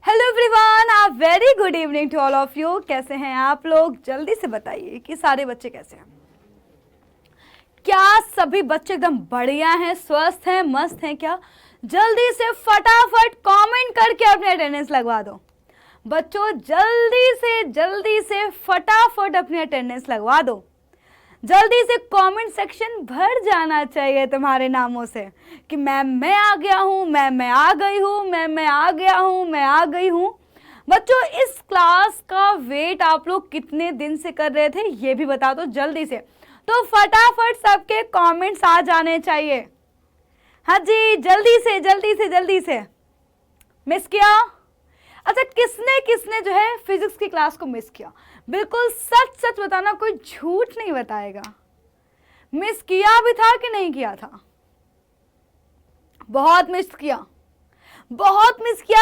Hello everyone, a very good evening to all of you. कैसे हैं आप लोग? जल्दी से बताइए कि सारे बच्चे कैसे हैं। क्या सभी बच्चे एकदम बढ़िया हैं, स्वस्थ हैं, मस्त हैं क्या? जल्दी से फटाफट कमेंट करके अपने अटेंडेंस लगवा दो बच्चों। जल्दी से फटाफट अपनी अटेंडेंस लगवा दो। जल्दी से कमेंट सेक्शन भर जाना चाहिए तुम्हारे नामों से कि मैम मैं आ गया हूँ, मैम मैं आ गई हूँ, मैम मैं आ गया हूँ, मैं आ गई हूँ। बच्चों, इस क्लास का वेट आप लोग कितने दिन से कर रहे थे ये भी बता दो जल्दी से। तो फटाफट सबके कमेंट्स आ जाने चाहिए। हाँ जी, जल्दी से। मिस किया? अच्छा, किसने किसने जो है फिजिक्स की क्लास को मिस किया? बिल्कुल सच सच बताना, कोई झूठ नहीं बताएगा। मिस किया भी था कि नहीं किया था? बहुत मिस किया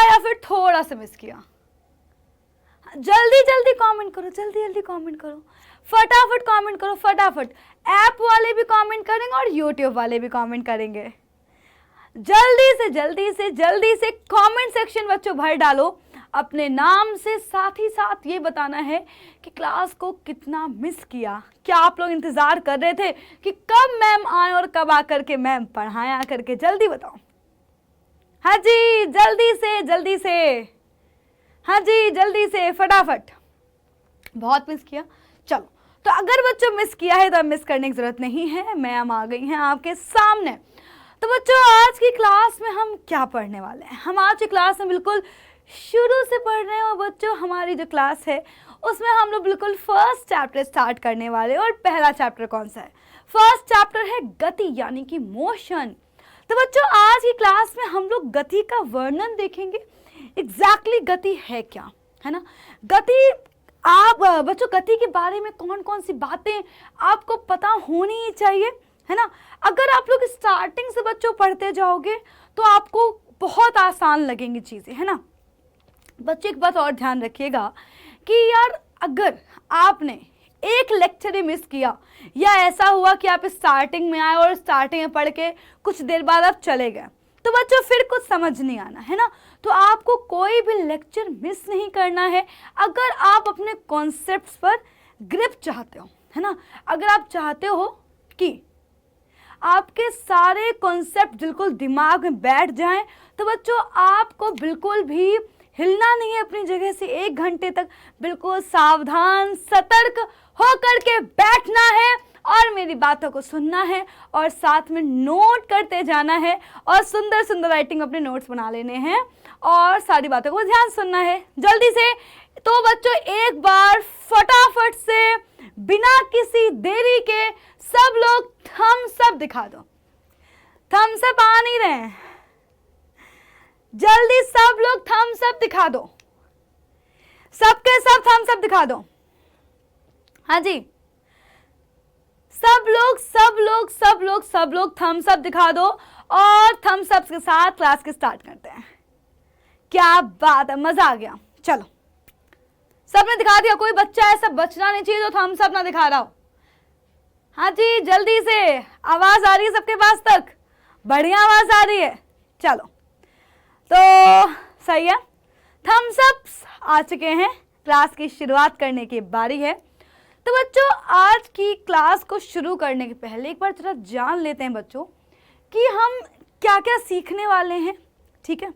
या फिर थोड़ा सा मिस किया? जल्दी कमेंट करो, फटाफट कमेंट करो, फटाफट। ऐप वाले भी कमेंट करेंगे और यूट्यूब वाले भी कमेंट करेंगे। जल्दी से कमेंट सेक्शन बच्चों भर डालो अपने नाम से। साथ ही साथ ये बताना है कि क्लास को कितना मिस किया। क्या आप लोग इंतजार कर रहे थे कि कब मैम आए और कब आकर के मैम पढ़ाया करके? जल्दी बताओ। हाँ जी, जल्दी से। हाँ जी, जल्दी से फटाफट। बहुत मिस किया। चलो, तो अगर बच्चों मिस किया है तो अब मिस करने की जरूरत नहीं है, मैम आ गई हैं आपके सामने। तो बच्चों, आज की क्लास में हम क्या पढ़ने वाले हैं? हम आज की क्लास में बिल्कुल शुरू से पढ़ रहे हैं। और बच्चों, हमारी जो क्लास है उसमें हम लोग बिल्कुल फर्स्ट चैप्टर स्टार्ट करने वाले हैं। और पहला चैप्टर कौन सा है? फर्स्ट चैप्टर है गति, यानी कि मोशन। तो बच्चों, आज की क्लास में हम लोग गति का वर्णन देखेंगे। एग्जैक्टली गति है क्या, है ना? गति, आप बच्चों गति के बारे में कौन कौन सी बातें आपको पता होनी ही चाहिए, है ना? अगर आप लोग स्टार्टिंग से बच्चों पढ़ते जाओगे तो आपको बहुत आसान लगेंगी चीज़ें, है ना? बच्चे एक बात और ध्यान रखिएगा कि यार, अगर आपने एक लेक्चर ही मिस किया या ऐसा हुआ कि आप स्टार्टिंग में आए और स्टार्टिंग में पढ़ के कुछ देर बाद आप चले गए, तो बच्चों फिर कुछ समझ नहीं आना, है ना? तो आपको कोई भी लेक्चर मिस नहीं करना है अगर आप अपने कॉन्सेप्ट्स पर ग्रिप चाहते हो, है ना? अगर आप चाहते हो कि आपके सारे कॉन्सेप्ट बिल्कुल दिमाग में बैठ जाएं, तो बच्चों आपको बिल्कुल भी हिलना नहीं है अपनी जगह से। 1 घंटे तक बिल्कुल सावधान सतर्क होकर के बैठना है और मेरी बातों को सुनना है और साथ में नोट करते जाना है और सुंदर राइटिंग अपने नोट्स बना लेने हैं और सारी बातों को ध्यान सुनना है जल्दी से। तो बच्चों, एक बार फटाफट से बिना किसी देरी के सब लोग थम्स अप दिखा दो। थम्स अप आ नहीं रहे हैं, जल्दी सब लोग थम्स अप दिखा दो। सबके सब थम्स अप दिखा दो। हाँ जी, सब लोग थम्स अप दिखा दो और थम्स अप के साथ क्लास के स्टार्ट करते हैं। क्या बात है, मजा आ गया। चलो, सबने दिखा दिया? कोई बच्चा ऐसा बचना नहीं चाहिए जो थम्स अप ना दिखा रहा हो। हाँ जी, जल्दी से। आवाज आ रही है सबके पास तक? बढ़िया आवाज आ रही है। चलो, तो सही है, थम्स अप्स आ चुके हैं। क्लास की शुरुआत करने की बारी है। तो बच्चों, आज की क्लास को शुरू करने के पहले एक बार जरा जान लेते हैं बच्चों कि हम क्या क्या सीखने वाले हैं। ठीक है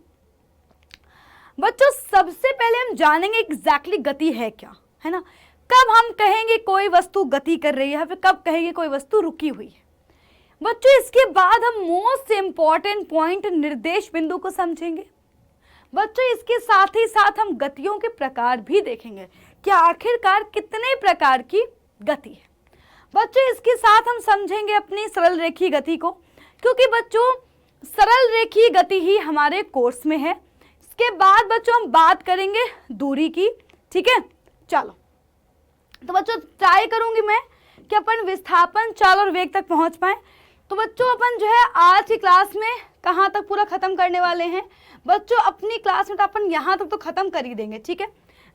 बच्चों, सबसे पहले हम जानेंगे एग्जैक्टली गति है क्या, है ना? कब हम कहेंगे कोई वस्तु गति कर रही है, फिर कब कहेंगे कोई वस्तु रुकी हुई है। बच्चों, इसके बाद हम मोस्ट इंपॉर्टेंट पॉइंट निर्देश बिंदु को समझेंगे। बच्चों, इसके साथ ही साथ हम गतियों के प्रकार भी देखेंगे कि आखिरकार कितने प्रकार की गति है। बच्चों, इसके साथ हम समझेंगे अपनी सरल रेखीय गति को, क्योंकि बच्चों सरल रेखीय गति ही हमारे कोर्स में है। इसके बाद बच्चों हम बात करेंगे दूरी की। ठीक है, चलो। तो बच्चों, ट्राई करूंगी मैं कि अपन विस्थापन, चाल और वेग तक पहुंच पाए। तो बच्चों, अपन जो है आज की क्लास में कहाँ तक पूरा खत्म करने वाले हैं? बच्चों, अपनी क्लास में तो अपन यहाँ तक तो खत्म कर ही देंगे। ठीक है,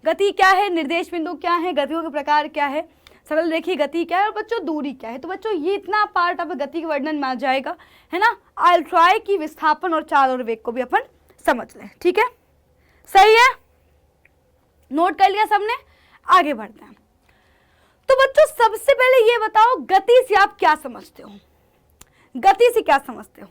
गति क्या है, निर्देश बिंदु क्या है, गतियों के प्रकार क्या है, सरल रेखीय गति क्या है और बच्चों दूरी क्या है। तो बच्चों, ये इतना पार्ट अब गति के वर्णन में आ जाएगा, है ना? आई विल ट्राई कि विस्थापन और चाल और वेग को भी अपन समझ लें। ठीक है, सही है। नोट कर लिया सबने? आगे बढ़ते हैं। तो बच्चों सबसे पहले ये बताओ, गति से आप क्या समझते हो? गति से क्या समझते हो?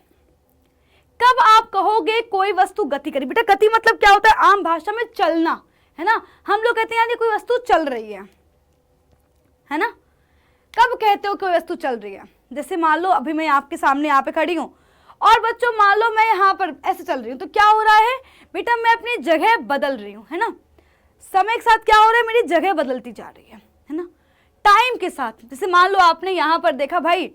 कब आप कहोगे कोई वस्तु गति करी? बेटा गति मतलब क्या होता है? आम भाषा में चलना, है ना। हम लोग कहते हैं यानी कोई वस्तु चल रही है ना। कब कहते हो कोई वस्तु चल रही है? जैसे मान लो अभी मैं आपके सामने यहाँ पे खड़ी हूँ और बच्चों मान लो मैं यहाँ पर ऐसे चल रही हूँ, तो क्या हो रहा है बेटा? मैं अपनी जगह बदल रही हूँ, है ना। समय के साथ क्या हो रहा है? मेरी जगह बदलती जा रही है ना। टाइम के साथ, जैसे मान लो आपने यहाँ पर देखा भाई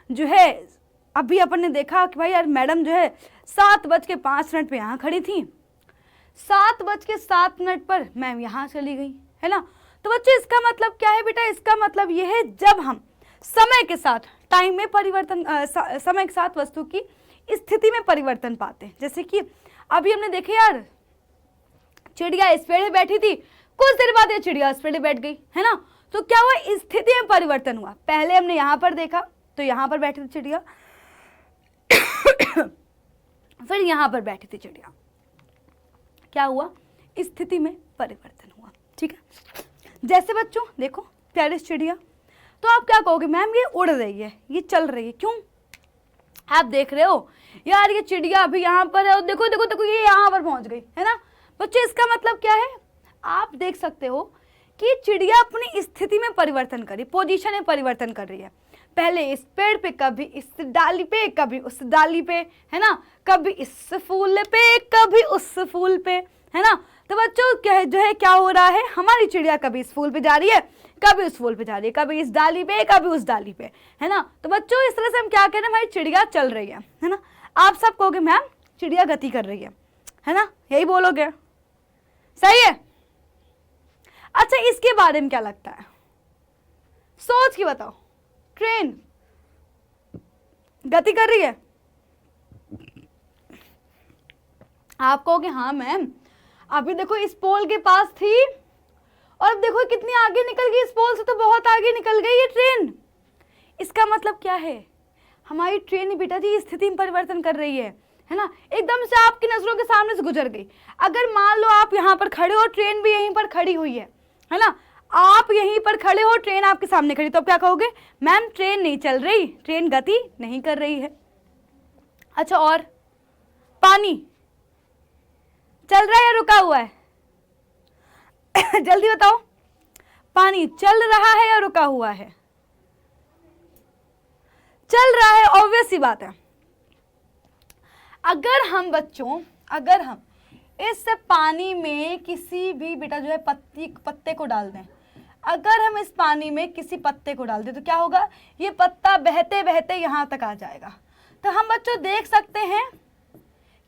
जो है, अभी अपन ने देखा कि भाई यार मैडम जो है 7:05 पे यहाँ खड़ी थी, 7:07 पर मैम यहाँ चली गई, है ना। तो बच्चों इसका मतलब क्या है बेटा? इसका मतलब यह है जब हम समय के साथ, टाइम में परिवर्तन, समय के साथ वस्तु की स्थिति में परिवर्तन पाते हैं। जैसे कि अभी हमने देखे यार, चिड़िया इस पेड़ पे बैठी थी, कुछ देर बाद ये चिड़िया इस पेड़ पे बैठ गई, है ना। तो क्या हुआ? स्थिति में परिवर्तन हुआ। पहले हमने यहाँ पर देखा तो यहाँ पर बैठी थी चिड़िया, फिर यहाँ पर बैठी थी चिड़िया, क्या हुआ? स्थिति में परिवर्तन हुआ। ठीक है। जैसे बच्चों देखो प्यारी चिड़िया, तो आप क्या कहोगे? मैम ये उड़ रही है, ये चल रही है, क्यों? आप देख रहे हो यार ये चिड़िया अभी यहाँ पर है और देखो देखो देखो ये यहाँ पर पहुंच गई, है ना। बच्चों इसका मतलब क्या है? आप देख सकते हो कि चिड़िया अपनी स्थिति में परिवर्तन कर रही, पोजीशन में परिवर्तन कर रही है। पहले इस पेड़ पे, कभी इस डाली पे, कभी उस डाली पे, है ना। कभी इस फूल पे, कभी उस फूल पे, है ना। तो बच्चों जो है क्या हो रहा है? हमारी चिड़िया कभी इस फूल पे जा रही है, कभी उस फूल पे जा रही है, कभी इस डाली पे, कभी उस डाली पे, है ना। तो बच्चों इस तरह से हम क्या कह रहे हैं? भाई चिड़िया चल रही है ना। आप सब कहोगे मैम चिड़िया गति कर रही है ना, यही बोलोगे, सही है। अच्छा इसके बारे में क्या लगता है? सोच के बताओ, ट्रेन गति कर रही है? आप कहोगे हाँ मैम, अभी देखो इस पोल के पास थी और अब देखो कितनी आगे निकल गई, इस पोल से तो बहुत आगे निकल गई ये ट्रेन। इसका मतलब क्या है? हमारी ट्रेन बेटा जी स्थिति में परिवर्तन कर रही है ना। एकदम से आपकी नजरों के सामने से गुजर गई। अगर मान लो आप यहाँ पर खड़े हो, ट्रेन भी यहीं पर खड़ी हुई है ना। आप यहीं पर खड़े हो, ट्रेन आपके सामने खड़ी, तो आप क्या कहोगे? मैम ट्रेन नहीं चल रही, ट्रेन गति नहीं कर रही है। अच्छा और पानी चल रहा है या रुका हुआ है? जल्दी बताओ, पानी चल रहा है या रुका हुआ है? चल रहा है, ऑब्वियस सी बात है। अगर हम बच्चों, अगर हम इस पानी में किसी भी बेटा जो है पत्ते को डाल दें, अगर हम इस पानी में किसी पत्ते को डाल दें तो क्या होगा? ये पत्ता बहते बहते यहाँ तक आ जाएगा। तो हम बच्चों देख सकते हैं,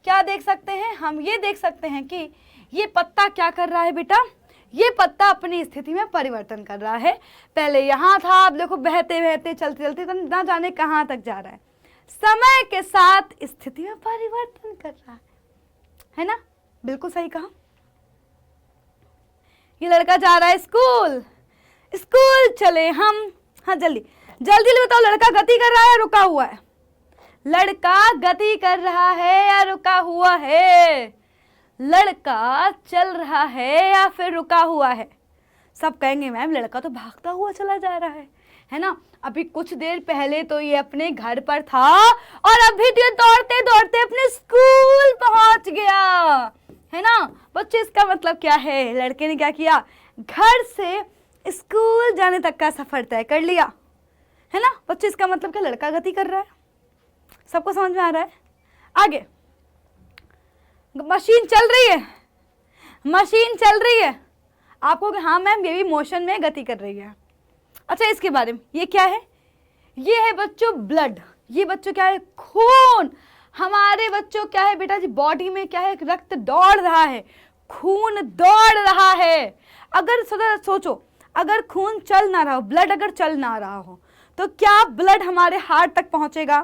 क्या देख सकते हैं? हम ये देख सकते हैं कि ये पत्ता क्या कर रहा है बेटा? ये पत्ता अपनी स्थिति में परिवर्तन कर रहा है। पहले यहाँ था, अब देखो बहते बहते चलते चलते तो ना जाने कहाँ तक जा रहा है। समय के साथ स्थिति में परिवर्तन कर रहा है ना। बिल्कुल सही कहा। ये लड़का जा रहा है स्कूल, स्कूल चले हम। हाँ जल्दी जल्दी बताओ, लड़का गति कर रहा है या रुका हुआ है? लड़का गति कर रहा है या रुका हुआ है? लड़का चल रहा है या फिर रुका हुआ है? सब कहेंगे मैम लड़का तो भागता हुआ चला जा रहा है ना। अभी कुछ देर पहले तो ये अपने घर पर था और अभी तो ये दौड़ते दौड़ते अपने स्कूल पहुंच गया, है ना। बच्चे इसका मतलब क्या है? लड़के ने क्या किया? घर से स्कूल जाने तक का सफर तय कर लिया, है ना। बच्चे इसका मतलब क्या? लड़का गति कर रहा है। सबको समझ में आ रहा है? आगे, मशीन चल रही है, मशीन चल रही है। आप कहोगे हाँ मैम ये भी मोशन में गति कर रही है। अच्छा इसके बारे में, ये क्या है? ये है बच्चों ब्लड। ये बच्चों क्या है? खून। हमारे बच्चों क्या है बेटा जी? बॉडी में क्या है? रक्त दौड़ रहा है, खून दौड़ रहा है। अगर सोचो, अगर खून चल ना रहा हो, ब्लड अगर चल ना रहा हो, तो क्या ब्लड हमारे हार्ट तक पहुंचेगा?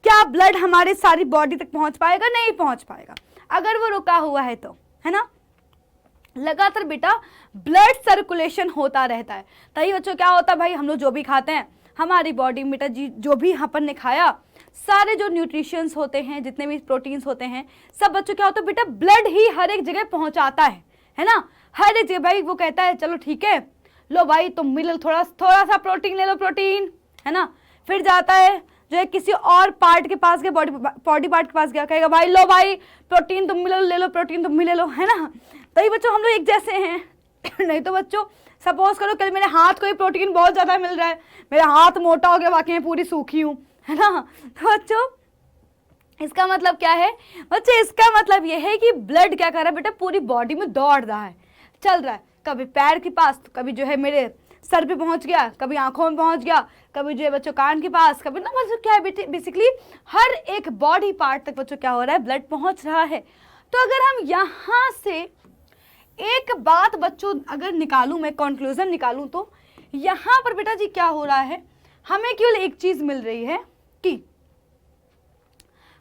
क्या ब्लड हमारे सारी बॉडी तक पहुंच पाएगा? नहीं पहुंच पाएगा। अगर वो रुका हुआ है तो, है ना। लगातार बेटा ब्लड सर्कुलेशन होता रहता है। तभी बच्चों क्या होता है भाई, हम लोग जो भी खाते हैं हमारी बॉडी में बेटा जी, जो भी अपन ने खाया, सारे जो न्यूट्रिशंस होते हैं, जितने भी प्रोटीन्स होते हैं, सब बच्चों क्या होता है बेटा, ब्लड ही हर एक जगह पहुंचाता है ना। हर एक जगह भाई वो कहता है चलो ठीक है, लो भाई तुम भी लो, थोड़ा थोड़ा सा प्रोटीन ले लो, प्रोटीन, है ना। फिर जाता है जो है किसी और पार्ट के पास गया, बॉडी पार्ट के पास गया, कहेगा भाई लो भाई प्रोटीन तुम भी ले लो, प्रोटीन तुम भी ले लो, है ना। तभी बच्चों हम लोग एक जैसे हैं। नहीं तो बच्चों सपोज करो कल मेरे हाथ को ही प्रोटीन बहुत ज़्यादा मिल रहा है, मेरा हाथ मोटा हो गया, बाकी मैं पूरी सूखी हूँ, है ना। तो बच्चों इसका मतलब क्या है बच्चे, इसका मतलब ये है कि ब्लड क्या कर रहा है बेटा, पूरी बॉडी में दौड़ रहा है, चल रहा है, कभी पैर के पास, कभी जो है मेरे सर पे पहुंच गया, कभी आंखों में पहुंच गया, कभी जो है बच्चों कान के पास, कभी ना मतलब क्या है बेसिकली हर एक बॉडी पार्ट तक बच्चों क्या हो रहा है, ब्लड पहुंच रहा है। तो अगर हम यहाँ से एक बात बच्चों अगर निकालूं, मैं कंक्लूजन निकालूं, तो यहाँ पर बेटा जी क्या हो रहा है, हमें केवल एक चीज मिल रही है कि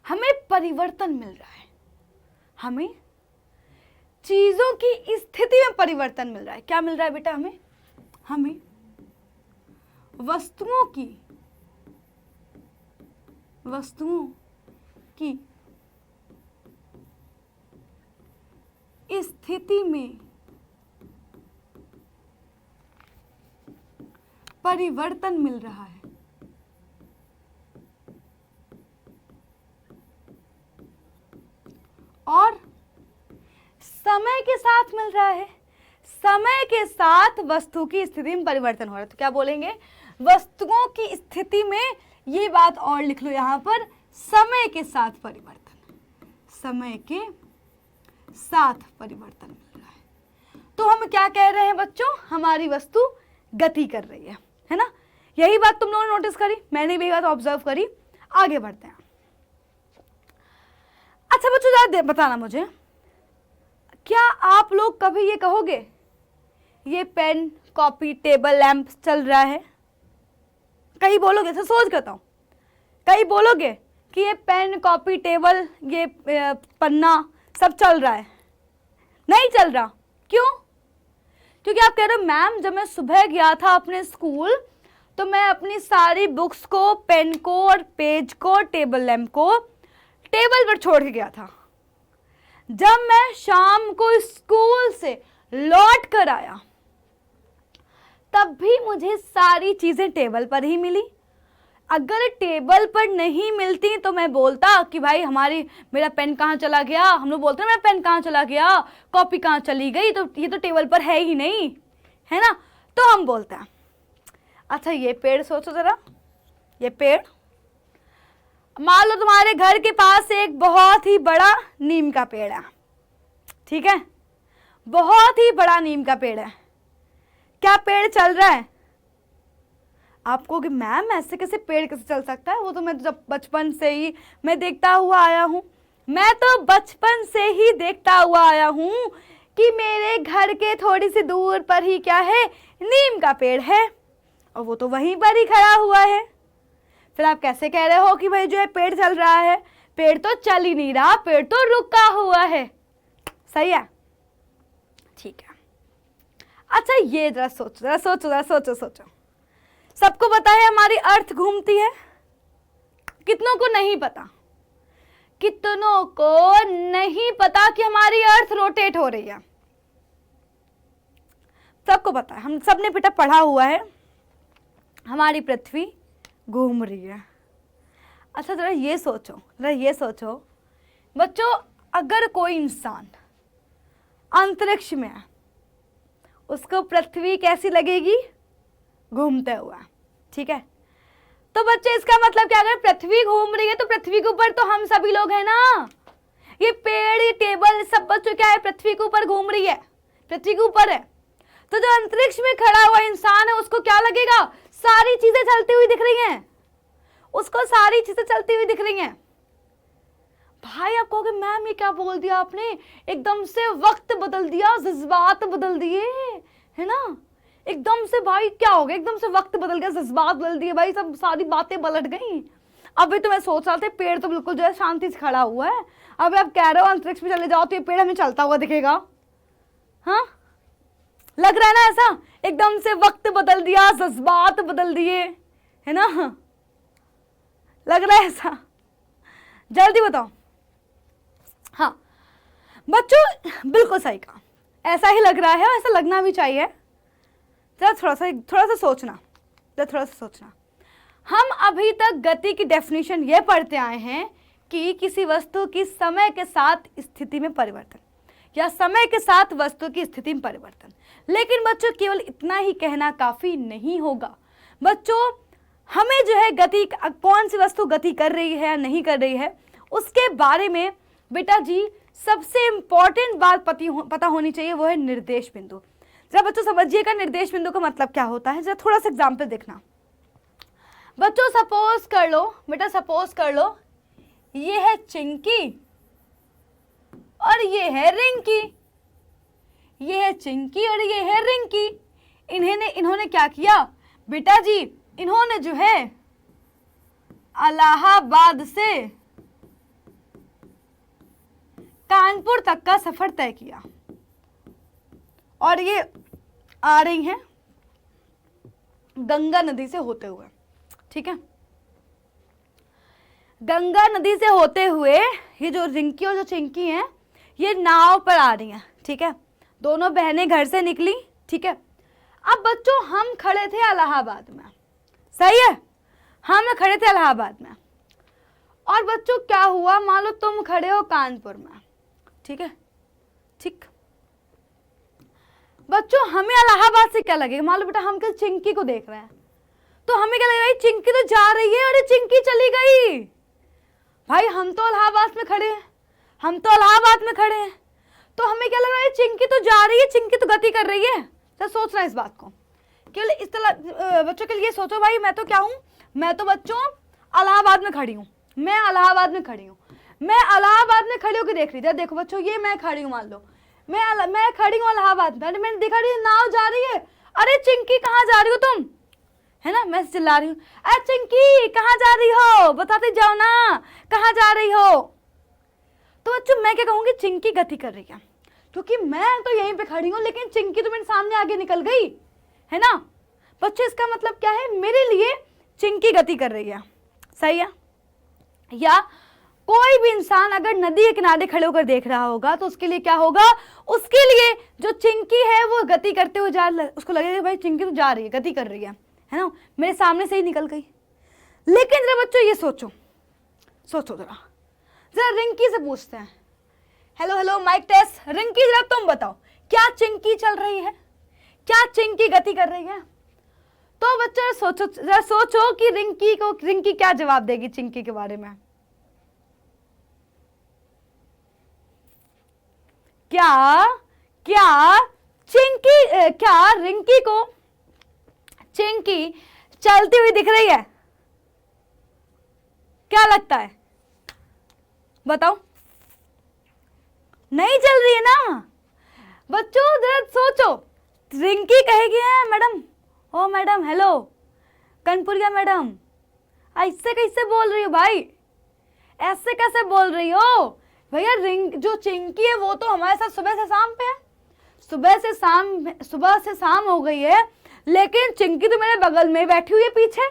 हमें परिवर्तन मिल रहा है, हमें चीजों की स्थिति में परिवर्तन मिल रहा है। क्या मिल रहा है बेटा हमें, हमें वस्तुओं की स्थिति में परिवर्तन मिल रहा है। और समय के साथ मिल रहा है, समय के साथ वस्तु की स्थिति में परिवर्तन हो रहा है। तो क्या बोलेंगे, वस्तुओं की स्थिति में, ये बात और लिख लो यहां पर, समय के साथ परिवर्तन, समय के साथ परिवर्तन मिल रहा है। तो हम क्या कह रहे हैं बच्चों, हमारी वस्तु गति कर रही है ना। यही बात तुम लोगों ने नोटिस करी, मैंने भी बात ऑब्जर्व करी। आगे बढ़ते हैं। अच्छा बच्चों जरा बताना मुझे, क्या आप लोग कभी ये कहोगे ये पेन कॉपी टेबल लैंप चल रहा है? कहीं बोलोगे, ऐसा सोच करता हूं, कहीं बोलोगे कि ये पेन कॉपी टेबल ये पन्ना सब चल रहा है? नहीं चल रहा। क्यों? क्योंकि आप कह रहे हो मैम जब मैं सुबह गया था अपने स्कूल तो मैं अपनी सारी बुक्स को, पेन को और पेज को, टेबल लैंप को टेबल पर छोड़ के गया था। जब मैं शाम को स्कूल से लौट कर आया तब भी मुझे सारी चीजें टेबल पर ही मिली। अगर टेबल पर नहीं मिलती तो मैं बोलता कि भाई मेरा पेन कहाँ चला गया, हम लोग बोलते हैं मेरा पेन कहाँ चला गया, कॉपी कहाँ चली गई, तो ये तो टेबल पर है ही नहीं, है ना। तो हम बोलते हैं। अच्छा ये पेड़ सोचो जरा, ये पेड़, मान लो तुम्हारे घर के पास एक बहुत ही बड़ा नीम का पेड़ है, ठीक है, बहुत ही बड़ा नीम का पेड़ है। क्या पेड़ चल रहा है? आप कहोगे मैम ऐसे कैसे पेड़ कैसे चल सकता है, वो तो मैं जब बचपन से ही मैं देखता हुआ आया हूँ। मैं तो बचपन से ही देखता हुआ आया हूँ कि मेरे घर के थोड़ी सी दूर पर ही क्या है, नीम का पेड़ है, और वो तो वहीं पर ही खड़ा हुआ है। फिर आप कैसे कह रहे हो कि भाई जो है पेड़ चल रहा है? पेड़ तो चल ही नहीं रहा, पेड़ तो रुका हुआ है। सही है, ठीक है। अच्छा ये जरा सोचो, सबको पता है हमारी अर्थ घूमती है, कितनों को नहीं पता? कितनों को नहीं पता कि हमारी अर्थ रोटेट हो रही है? सबको पता है, हम सबने बेटा पढ़ा हुआ है, हमारी पृथ्वी घूम रही है। अच्छा जरा ये सोचो बच्चों, अगर कोई इंसान अंतरिक्ष में है, उसको पृथ्वी कैसी लगेगी? घूमते हुआ, ठीक है। तो बच्चे इसका मतलब क्या, अगर पृथ्वी घूम रही है तो पृथ्वी के ऊपर तो हम सभी लोग हैं ना। ये पेड़, ये टेबल, सब बच्चों क्या है, पृथ्वी के ऊपर घूम रही है, पृथ्वी के ऊपर है। तो जो अंतरिक्ष में खड़ा हुआ इंसान है उसको क्या लगेगा, सारी चीजें चलती हुई दिख रही हैं, उसको सारी चीजें चलती हुई दिख रही हैं। भाई आप कहोगे मैम ये क्या बोल दिया आपने, एकदम से वक्त बदल दिया, जज्बात बदल दिए, है ना। एकदम से भाई क्या हो गया, एकदम से वक्त बदल गया, जज्बात बदल दिए भाई, सब सारी बातें पलट गई। अभी तो मैं सोच रहा था पेड़ तो बिल्कुल जो है शांति से खड़ा हुआ है, अब आप कह रहे हो अंतरिक्ष में चले जाओ तो ये पेड़ हमें चलता हुआ दिखेगा। हाँ लग रहा है ना ऐसा, एकदम से वक्त बदल दिया, जज्बात बदल दिए, है ना, लग रहा है ऐसा? जल्दी बताओ। हाँ बच्चों बिल्कुल सही कहा, ऐसा ही लग रहा है, ऐसा लगना भी चाहिए। जरा थोड़ा सा सोचना। हम अभी तक गति की डेफिनेशन ये पढ़ते आए हैं कि किसी वस्तु की समय के साथ स्थिति में परिवर्तन या समय के साथ वस्तु की स्थिति में परिवर्तन। लेकिन बच्चों केवल इतना ही कहना काफी नहीं होगा। बच्चों हमें जो है गति, कौन सी वस्तु गति कर रही है या नहीं कर रही है, उसके बारे में बेटा जी सबसे इंपॉर्टेंट बात पता होनी चाहिए, वो है निर्देश बिंदु। जरा बच्चों समझिएगा निर्देश बिंदु का मतलब क्या होता है। जरा थोड़ा सा एग्जाम्पल देखना बच्चों। सपोज कर लो ये है चिंकी और ये है रिंकी। ये है चिंकी और ये है रिंकी। इन्होंने क्या किया बेटा जी, इन्होंने जो है इलाहाबाद से कानपुर तक का सफर तय किया और ये आ रही हैं गंगा नदी से होते हुए। ठीक है, गंगा नदी से होते हुए ये जो रिंकी और जो चिंकी हैं ये नाव पर आ रही हैं। ठीक है, दोनों बहनें घर से निकली। ठीक है, अब बच्चों हम खड़े थे इलाहाबाद में, सही है, हम खड़े थे इलाहाबाद में। और बच्चों क्या हुआ, मान लो तुम खड़े हो कानपुर में। ठीक है, ठीक बच्चों हमें इलाहाबाद से क्या लगेगा, मान लो बेटा हम क्या चिंकी को देख रहे हैं तो हमें क्या लगेगा, चिंकी तो जा रही है, अरे चिंकी चली गई। भाई हम तो इलाहाबाद में खड़े हैं, तो हमें क्या लग रहा है, चिंकी तो जा रही है, चिंकी तो गति कर रही है। तो सोचना इस बात को, केवल इस तरह बच्चों के लिए सोचो। भाई मैं तो क्या हूँ, मैं तो बच्चों इलाहाबाद में खड़ी हूँ, मैं इलाहाबाद में खड़ी होकर देख रही थी। देखो बच्चों ये मैं खड़ी हूँ, मान लो मैं खड़ी हूँ इलाहाबाद में, मैंने देखा रही नाव जा रही है, अरे चिंकी कहाँ जा रही हो तुम, है ना, मैं चिल्ला रही हूँ, अरे चिंकी कहाँ जा रही हो, बताते जाओ ना कहाँ जा रही हो। तो बच्चों मैं क्या कहूँगी, चिंकी गति कर रही है, क्योंकि मैं तो यहीं पे खड़ी हूँ लेकिन चिंकी तो मेरे सामने आगे निकल गई, है ना। बच्चों इसका मतलब क्या है, मेरे लिए चिंकी गति कर रही है, सही है। या कोई भी इंसान अगर नदी के किनारे खड़े होकर देख रहा होगा तो उसके लिए क्या होगा, उसके लिए जो चिंकी है वो गति करते हुए उसको लगेगा भाई चिंकी तो जा रही है, गति कर रही है ना, मेरे सामने से ही निकल गई। लेकिन जरा बच्चों ये सोचो जरा रिंकी से पूछते हैं, हेलो माइक टेस्ट, रिंकी जरा तुम बताओ क्या चिंकी चल रही है, क्या चिंकी गति कर रही है। तो बच्चों सोचो कि रिंकी क्या जवाब देगी चिंकी के बारे में। क्या रिंकी को चिंकी चलती हुई दिख रही है, क्या लगता है बताओ, नहीं चल रही है ना। बच्चों जरा सोचो, रिंकी कहेगी है मैडम, ओ मैडम हेलो कनपुरिया मैडम, ऐसे कैसे बोल रही हो भाई, ऐसे कैसे बोल रही हो भैया, जो चिंकी है वो तो हमारे साथ सुबह से शाम पे है, सुबह से शाम हो गई है, लेकिन चिंकी तो मेरे बगल में बैठी हुई है पीछे,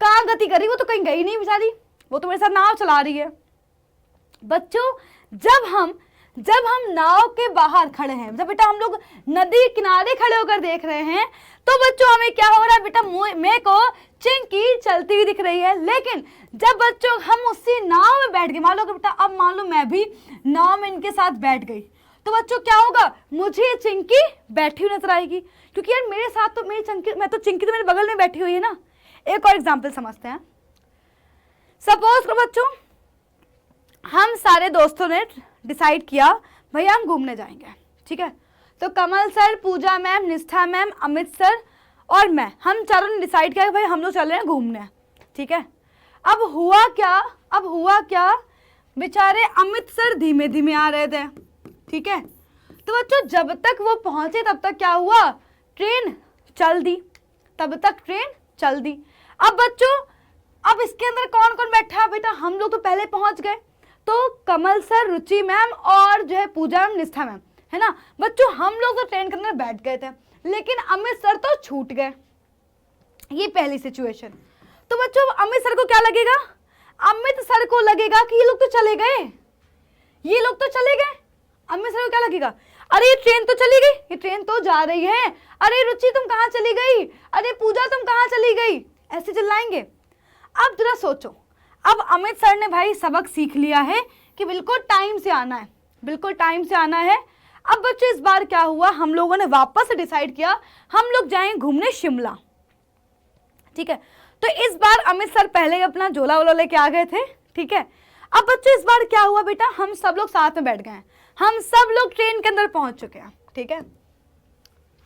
कहाँ गति करी, वो तो कहीं गई नहीं बेचारी, वो तो मेरे साथ नाव चला रही है। बच्चों जब हम नाव के बाहर खड़े हैं, जब बेटा हम लोग नदी किनारे खड़े होकर देख रहे हैं, तो बच्चों हमें क्या हो रहा है बेटा, मेरे को चिंकी चलती हुई दिख रही है। लेकिन जब बच्चों हम उसी नाव में बैठ गए, मान लो बेटा अब मान लो मैं भी नाव में इनके साथ बैठ गई, तो बच्चों क्या होगा, मुझे चिंकी बैठी हुई नजर आएगी, क्योंकि यार मेरे साथ तो चिंकी तो मेरे बगल में बैठी हुई है ना। एक और एग्जाम्पल समझते हैं। सपोज करो बच्चों हम सारे दोस्तों ने डिसाइड किया भैया हम घूमने जाएंगे, ठीक है, तो कमल सर, पूजा मैम, निष्ठा मैम, अमित सर और मैं, हम चारों ने डिसाइड किया कि भाई हम लोग चल रहे हैं घूमने, ठीक है। अब हुआ क्या बेचारे अमित सर धीमे धीमे आ रहे थे, ठीक है, तो बच्चों जब तक वो पहुंचे तब तक क्या हुआ, ट्रेन चल दी, अब बच्चों अब इसके अंदर कौन कौन बैठा है बेटा, हम लोग तो पहले पहुंच गए, तो कमल सर, रुचि मैम और जो है पूजा मैम, निष्ठा मैम, है ना। बच्चों हम लोग तो ट्रेन के अंदर बैठ गए थे, लेकिन अमित सर तो छूट गए, ये पहली सिचुएशन। तो बच्चों अमित सर को क्या लगेगा, अमित सर को लगेगा कि ये लोग तो चले गए, अमित सर को क्या लगेगा, अरे ये ट्रेन तो चली गई, ये ट्रेन तो जा रही है, अरे रुचि तुम कहाँ चली गई, अरे पूजा तुम कहाँ चली गई, ऐसे चिल्लाएंगे। अब जरा सोचो, अब अमित सर ने भाई सबक सीख लिया है कि बिल्कुल टाइम से आना है, बिल्कुल टाइम से आना है। अब बच्चों इस बार क्या हुआ, हम लोगों ने वापस से डिसाइड किया हम लोग जाएं घूमने शिमला, ठीक है। तो इस बार अमित सर पहले अपना झोला वोला लेके आ गए थे, ठीक है। अब बच्चों इस बार क्या हुआ बेटा, हम सब लोग साथ में बैठ गए हैं, हम सब लोग ट्रेन के अंदर पहुंच चुके हैं, ठीक है।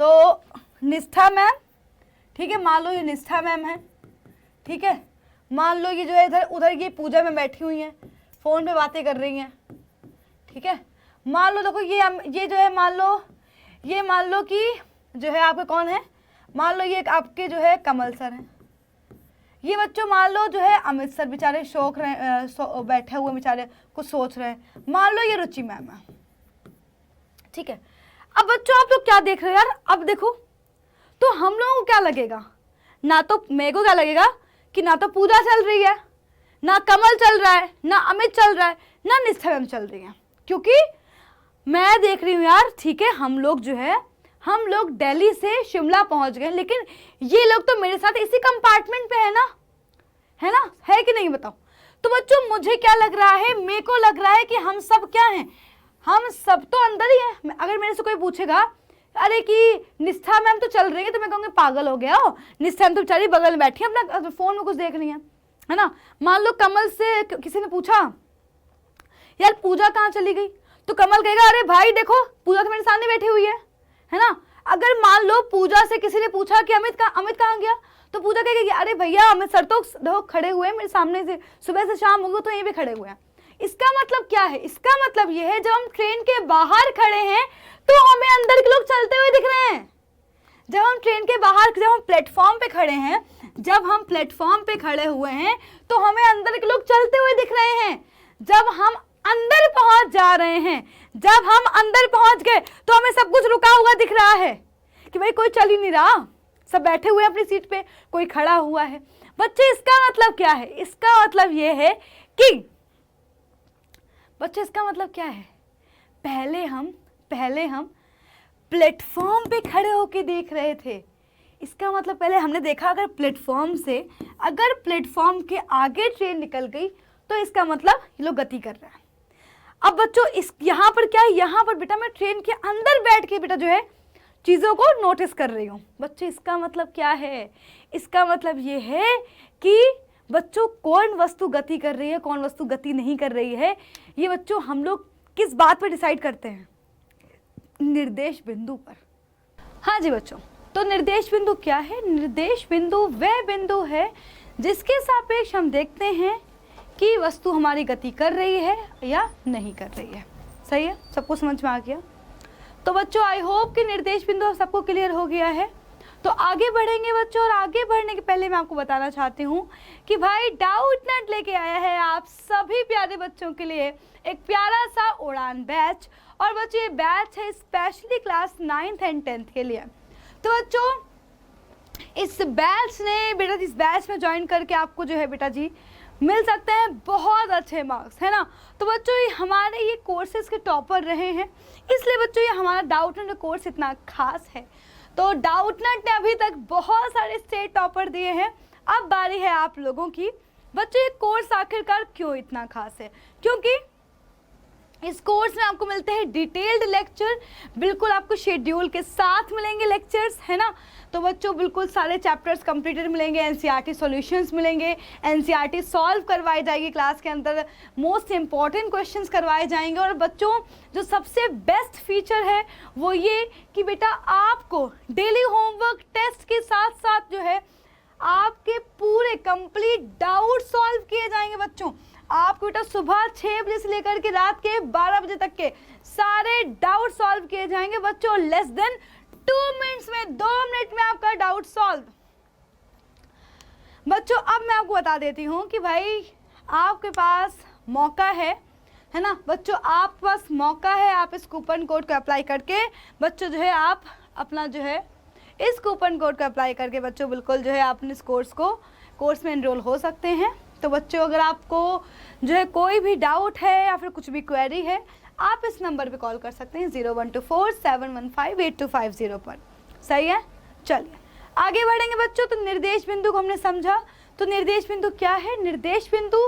तो निष्ठा मैम, ठीक है, मान लो ये निष्ठा मैम है, ठीक है, मान लो ये जो है इधर उधर ये पूजा में बैठी हुई हैं, फोन पे बातें कर रही हैं, ठीक है। मान लो देखो ये जो है मान लो कि जो है आपके कौन है, मान लो ये आपके जो है कमल सर हैं, ये बच्चों मान लो जो है अमित सर बेचारे बैठे हुए बेचारे कुछ सोच रहे हैं, मान लो ये रुचि मैम है, ठीक है। अब बच्चों आप लोग क्या देख रहे हो यार, अब देखो तो हम लोगों को क्या लगेगा, ना तो मेरे को क्या लगेगा कि ना तो पूजा चल रही है, ना कमल चल रहा है, ना अमित चल रहा है, ना निष्ठा मैम चल रही है, क्योंकि मैं देख रही हूँ यार, ठीक है, हम लोग दिल्ली से शिमला पहुंच गए, लेकिन ये लोग तो मेरे साथ इसी कंपार्टमेंट पे है ना, है कि नहीं बताओ। तो बच्चों मुझे क्या लग रहा है, मेरे को लग रहा है कि हम सब क्या हैं, हम सब तो अंदर ही हैं। अगर मेरे से कोई पूछेगा अरे कि निष्ठा मैम तो चल रही है, तो मैं कहूँगी पागल हो गया हो, निष्ठा मैम तो बेचारी बगल में बैठी है अपना फोन में कुछ देख रही है ना। मान लो कमल से किसी ने पूछा यार पूजा कहाँ चली गई, तो कमल कहेगा अरे भाई देखो पूजा तो मेरे सामने बैठी हुई है ना। अगर मान लो पूजा से किसी ने पूछा कि अमित कहाँ गया, तो पूजा कहेगी अरे भैया अमित सर तो देखो खड़े हुए हैं मेरे सामने से, सुबह से शाम हो गई तो यहीं पे खड़े हुए हैं। इसका मतलब क्या है, इसका मतलब ये है जब हम ट्रेन के बाहर खड़े हैं तो हमें अंदर के लोग चलते हुए दिख रहे हैं। जब हम ट्रेन के बाहर, जब हम प्लेटफॉर्म पे खड़े हैं, जब हम प्लेटफॉर्म पे खड़े हुए हैं तो हमें अंदर के लोग चलते हुए दिख रहे हैं। जब हम अंदर पहुंच जा रहे हैं, जब हम अंदर पहुंच गए तो हमें सब कुछ रुका हुआ दिख रहा है कि भाई कोई चल ही नहीं रहा, सब बैठे हुए अपनी सीट पे, कोई खड़ा हुआ है। बच्चे इसका मतलब क्या है, इसका मतलब ये है कि बच्चे इसका मतलब क्या है, पहले हम प्लेटफॉर्म पे खड़े होके देख रहे थे। इसका मतलब पहले हमने देखा अगर प्लेटफॉर्म के आगे ट्रेन निकल गई तो इसका मतलब ये लोग गति कर रहे हैं। अब बच्चों यहाँ पर क्या है, यहाँ पर बेटा मैं ट्रेन के अंदर बैठ के बेटा जो है चीज़ों को नोटिस कर रही हूँ। बच्चे इसका मतलब क्या है, इसका मतलब ये है कि बच्चों कौन वस्तु गति कर रही है, कौन वस्तु गति नहीं कर रही है, ये बच्चों हम लोग किस बात पर डिसाइड करते हैं, निर्देश बिंदु पर। हाँ जी बच्चों, तो निर्देश बिंदु क्या है, निर्देश बिंदु वह बिंदु है जिसके सापेक्ष हम देखते हैं कि वस्तु हमारी गति कर रही है या नहीं कर रही है। सही है, सबको समझ में आ गया। तो बच्चों आई होप कि निर्देश बिंदु सबको क्लियर हो गया है। तो आगे बढ़ेंगे बच्चों, और आगे बढ़ने के पहले मैं आपको बताना चाहती हूँ कि भाई डाउट नट लेके आया है आप सभी प्यारे बच्चों के लिए एक प्यारा सा उड़ान बैच। और बच्चों ये बैच है specially class 9th and 10th के लिए। तो बच्चों इस बैच में ज्वाइन करके आपको जो है बेटा जी मिल सकते हैं बहुत अच्छे मार्क्स, है ना। तो बच्चों ये हमारे ये कोर्सेज के टॉपर रहे हैं, इसलिए बच्चों ये हमारा डाउट नट कोर्स इतना खास है। तो डाउट नट ने अभी तक बहुत सारे स्टेट टॉपर दिए हैं, अब बारी है आप लोगों की। बच्चों ये कोर्स आखिरकार क्यों इतना खास है, क्योंकि इस कोर्स में आपको मिलते हैं डिटेल्ड लेक्चर, बिल्कुल आपको शेड्यूल के साथ मिलेंगे लेक्चर्स, है ना। तो बच्चों बिल्कुल सारे चैप्टर्स कंप्लीटेड मिलेंगे, एनसीईआरटी सॉल्यूशंस मिलेंगे, एनसीईआरटी सॉल्व करवाई जाएगी क्लास के अंदर, मोस्ट इंपॉर्टेंट क्वेश्चंस करवाए जाएंगे। और बच्चों जो सबसे बेस्ट फीचर है वो ये कि बेटा आपको डेली होमवर्क टेस्ट के साथ साथ जो है आपके पूरे कंप्लीट डाउट सॉल्व किए जाएंगे। बच्चों आपको बेटा सुबह 6 बजे से लेकर के रात के 12 बजे तक के सारे डाउट सॉल्व किए जाएंगे। बच्चों लेस देन 2 मिनट्स में, 2 मिनट में आपका डाउट सॉल्व। बच्चों अब मैं आपको बता देती हूँ कि भाई आपके पास मौका है ना। बच्चों आपके पास मौका है, आप इस कूपन कोड को अप्लाई करके बच्चों जो है आप अपना जो है इस कूपन कोड को अप्लाई करके बच्चों बिल्कुल जो है आप इस कोर्स में एनरोल हो सकते हैं। तो बच्चों अगर आपको जो है कोई भी डाउट है या फिर कुछ भी क्वेरी है, आप इस नंबर पे कॉल कर सकते हैं 0124715825 पर। सही है, चलिए आगे बढ़ेंगे बच्चों। तो निर्देश बिंदु को हमने समझा। तो निर्देश बिंदु क्या है? निर्देश बिंदु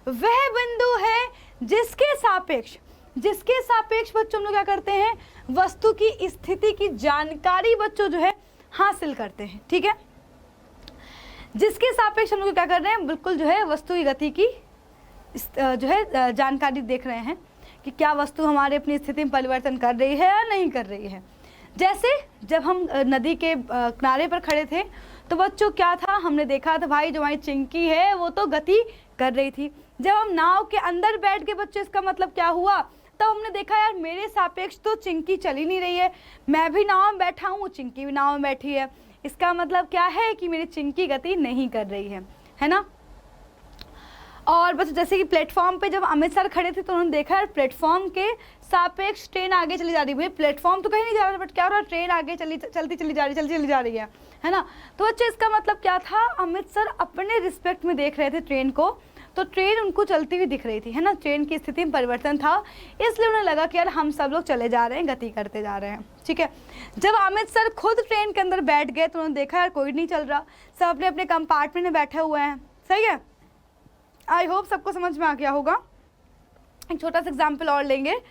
वह बिंदु है जिसके सापेक्ष बच्चों हम लोग क्या करते हैं, वस्तु की स्थिति की जानकारी बच्चों जो है हासिल करते हैं। ठीक है, जिसके सापेक्ष हम लोग क्या कर रहे हैं, बिल्कुल जो है वस्तु की गति की जो है जानकारी देख रहे हैं कि क्या वस्तु हमारे अपनी स्थिति में परिवर्तन कर रही है या नहीं कर रही है। जैसे जब हम नदी के किनारे पर खड़े थे तो बच्चों क्या था, हमने देखा था भाई जो हमारी चिंकी है वो तो गति कर रही थी। जब हम नाव के अंदर बैठ गए बच्चों, इसका मतलब क्या हुआ, तब हमने देखा यार मेरे सापेक्ष तो चिंकी चल ही नहीं रही है, मैं भी नाव में बैठा हूँ, चिंकी भी नाव में बैठी है। इसका मतलब क्या है कि मेरी चिंकी गति नहीं कर रही है ना। और बस जैसे कि प्लेटफॉर्म पे जब अमित सर खड़े थे तो उन्होंने देखा यार प्लेटफॉर्म के सापेक्ष ट्रेन आगे चली जा रही है। भाई प्लेटफॉर्म तो कहीं नहीं जा रहा, बट क्या हो रहा है, ट्रेन आगे चलती चली जा रही है ना। तो बच्चे इसका मतलब क्या था, अमित सर अपने रिस्पेक्ट में देख रहे थे ट्रेन को, तो ट्रेन उनको चलती हुई दिख रही थी, है ना। ट्रेन की स्थिति में परिवर्तन था, इसलिए उन्हें लगा कि यार हम सब लोग चले जा रहे हैं, गति करते जा रहे हैं। ठीक है, जब अमित सर खुद ट्रेन के अंदर बैठ गए तो उन्होंने देखा यार कोई नहीं चल रहा, सब अपने अपने कंपार्टमेंट में बैठे हुए हैं। सही है, आई होप सबको समझ में आ गया होगा। एक छोटा सा एग्जाम्पल और लेंगे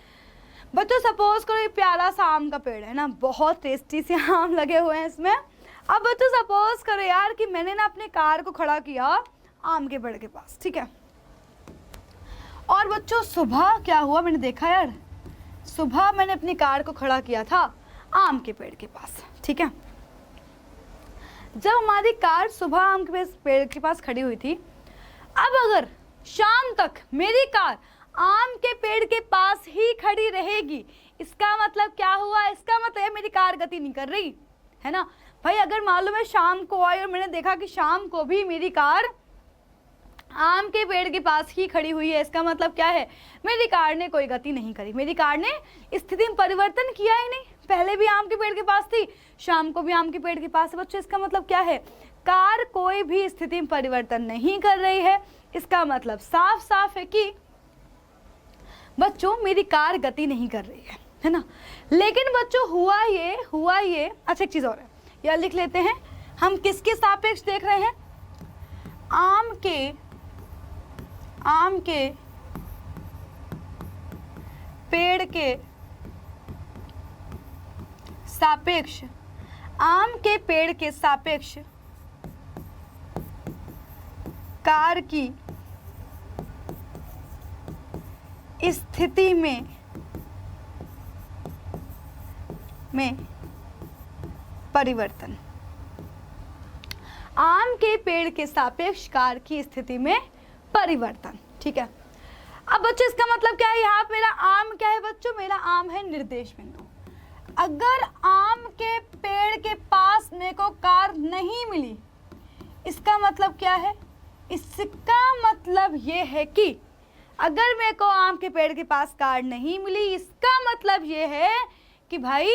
बच्चों। सपोज करो ये प्यारा सा आम का पेड़ है ना, बहुत टेस्टी से आम लगे हुए हैं इसमें। अब बच्चों सपोज करो यार कि मैंने ना अपने कार को खड़ा किया आम के पेड़ के पास। ठीक है, और बच्चों सुबह क्या हुआ, मैंने देखा यार सुबह मैंने अपनी कार को खड़ा किया था आम के पेड़ के पास। ठीक है, जब हमारी कार सुबह आम के पेड़ के पास खड़ी हुई थी, अब अगर शाम तक मेरी कार आम के पेड़ के पास ही खड़ी रहेगी, इसका मतलब क्या हुआ, इसका मतलब मेरी कार गति नहीं कर रही, है ना। भाई अगर मालूम है शाम को आई और मैंने देखा कि शाम को भी मेरी कार आम के पेड़ के पास ही खड़ी हुई है, इसका मतलब क्या है, मेरी कार ने कोई गति नहीं करी, मेरी कार ने स्थिति में परिवर्तन किया ही नहीं। पहले भी आम के पेड़ के पास थी, शाम को भी आम के पेड़ के पास है। बच्चों इसका मतलब क्या है, कार कोई भी स्थिति में परिवर्तन नहीं कर रही है। इसका मतलब साफ साफ है कि बच्चों मेरी कार गति नहीं कर रही है ना। लेकिन बच्चों हुआ ये अच्छा एक चीज और है, यह लिख लेते हैं, हम किसके सापेक्ष देख रहे हैं, आम के पेड़ के सापेक्ष, आम के पेड़ के सापेक्ष कार की स्थिति में परिवर्तन, आम के पेड़ के सापेक्ष कार की स्थिति में परिवर्तन। ठीक है, अब बच्चों इसका मतलब क्या है, यहाँ मेरा आम क्या है बच्चों, मेरा आम है निर्देश बिंदु। अगर आम के पेड़ के पास मेरे को कार नहीं मिली, इसका मतलब क्या है, इसका मतलब ये है कि अगर मेरे को आम के पेड़ के पास कार नहीं मिली, इसका मतलब ये है कि भाई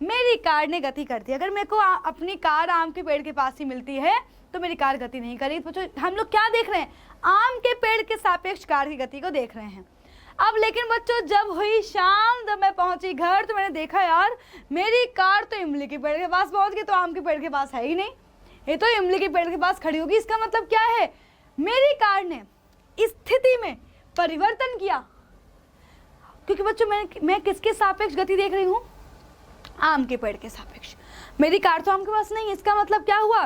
मेरी कार ने गति कर दी। अगर मेरे को अपनी कार आम के पेड़ के पास ही मिलती है तो मेरी कार गति नहीं करी। तो हम लोग क्या देख रहे हैं, आम के पेड़ के सापेक्ष कार की गति को देख रहे हैं। अब लेकिन बच्चों जब हुई शाम, जब मैं पहुंची घर तो मैंने देखा यार मेरी कार तो इमली के पेड़ के पास पहुंच गई, तो आम के पेड़ के पास है ही नहीं, ये तो इमली के पेड़ के पास खड़ी होगी। इसका मतलब क्या है, मेरी कार ने स्थिति में परिवर्तन किया, क्योंकि बच्चों मैं किसके सापेक्ष गति देख रही हूँ, आम के पेड़ के सापेक्ष। मेरी कार तो आम के पास नहीं है, इसका मतलब क्या हुआ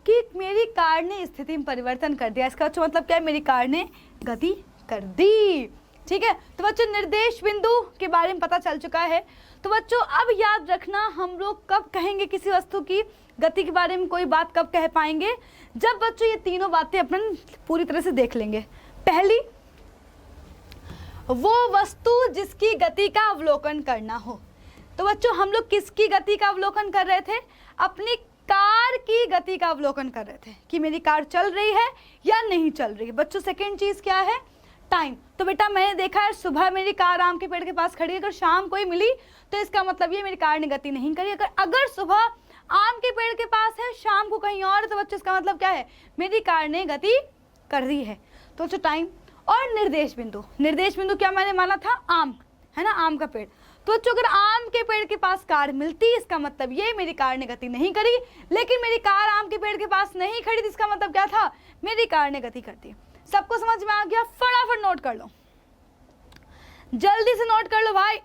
कि मेरी कार ने स्थिति में परिवर्तन कर दिया। इसका मतलब क्या है, मेरी कार ने गति कर दी। ठीक है, तो बच्चों निर्देश बिंदु के बारे में पता चल चुका है। तो बच्चों अब याद रखना, हम लोग कब कहेंगे किसी वस्तु की गति के बारे में कोई बात कब कह पाएंगे, जब बच्चों ये तीनों बातें अपन पूरी तरह से देख लेंगे। पहली, वो वस्तु जिसकी गति का अवलोकन करना हो। तो बच्चों हम लोग किसकी गति का अवलोकन कर रहे थे, अपनी कार की गति का अवलोकन कर रहे थे कि मेरी कार चल रही है या नहीं चल रही है। बच्चों सेकंड चीज क्या है, टाइम। तो बेटा मैंने देखा है सुबह मेरी कार आम के पेड़ के पास खड़ी है, अगर शाम को ही मिली तो इसका मतलब ये मेरी कार ने गति नहीं करी। अगर सुबह आम के पेड़ के पास है, शाम को कहीं और, तो बच्चों इसका मतलब क्या है, मेरी कार ने गति कर दी है। तो बच्चों टाइम और निर्देश बिंदु। निर्देश बिंदु क्या मैंने माना था, आम, है ना, आम का पेड़। तो बच्चों अगर आम के पेड़ के पास कार मिलती, इसका मतलब ये मेरी कार ने गति नहीं करी, लेकिन मेरी कार आम के पेड़ के पास नहीं खड़ी थी, इसका मतलब क्या था, मेरी कार ने गति कर दी। सबको समझ में आ गया? फटाफट नोट कर लो, जल्दी से नोट कर लो भाई,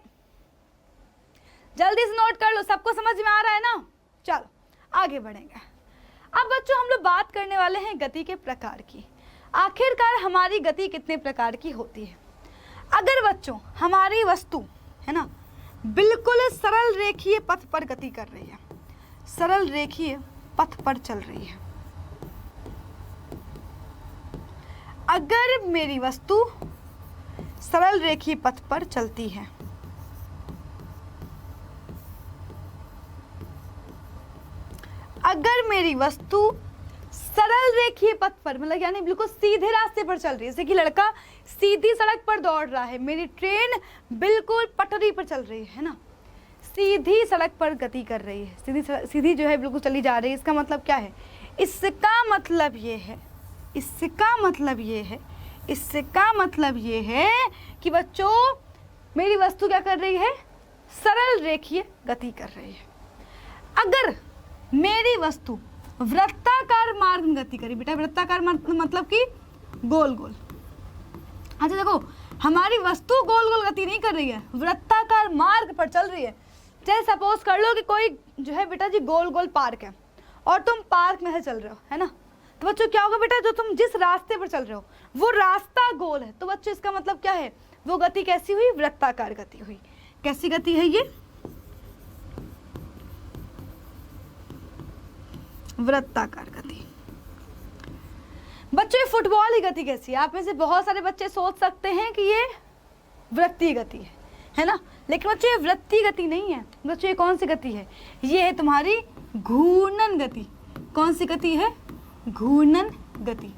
जल्दी से नोट कर लो। सबको समझ में आ रहा है ना? चलो आगे बढ़ेंगे। अब बच्चों हम लोग बात करने वाले हैं गति के प्रकार की। आखिरकार हमारी गति कितने प्रकार की होती है? अगर बच्चों हमारी वस्तु है ना बिल्कुल सरल रेखीय पथ पर गति कर रही है, सरल रेखीय पथ पर चल रही है, अगर मेरी वस्तु सरल रेखीय पथ पर चलती है, अगर मेरी वस्तु सरल रेखीय पथ पर मतलब यानी बिल्कुल सीधे रास्ते पर चल रही है, जैसे कि लड़का सीधी सड़क पर दौड़ रहा है, मेरी ट्रेन बिल्कुल पटरी पर चल रही है ना, सीधी सड़क पर गति कर रही है, सीधी जो है बिल्कुल चली जा रही है। इसका मतलब क्या है? इसका मतलब ये है, इसका मतलब ये है, इसका मतलब ये है कि बच्चों मेरी वस्तु क्या कर रही है? सरल रेखीय गति कर रही है। अगर मेरी वस्तु वृत्ताकार मार्ग में गति करी, बेटा वृत्ताकार मतलब कि गोल गोल। अच्छा देखो, हमारी वस्तु गोल गोल गति नहीं कर रही है, वृत्ताकार मार्ग पर चल रही है। जैसे सपोज कर लो कि कोई जो है बेटा जी गोल गोल पार्क है और तुम पार्क में से चल रहे हो, है ना, तो बच्चों क्या होगा बेटा, जो तुम जिस रास्ते पर चल रहे हो वो रास्ता गोल है, तो बच्चों इसका मतलब क्या है, वो गति कैसी हुई? वृत्ताकार गति हुई। कैसी गति है ये? वृत्ताकार गति। बच्चों ये फुटबॉल की गति कैसी है? आप में से बहुत सारे बच्चे सोच सकते हैं कि ये वृत्तीय गति है ना, लेकिन बच्चों ये वृत्तीय गति नहीं है। बच्चों ये कौन सी गति है? ये है तुम्हारी घूर्णन गति। कौन सी गति है? घूर्णन गति।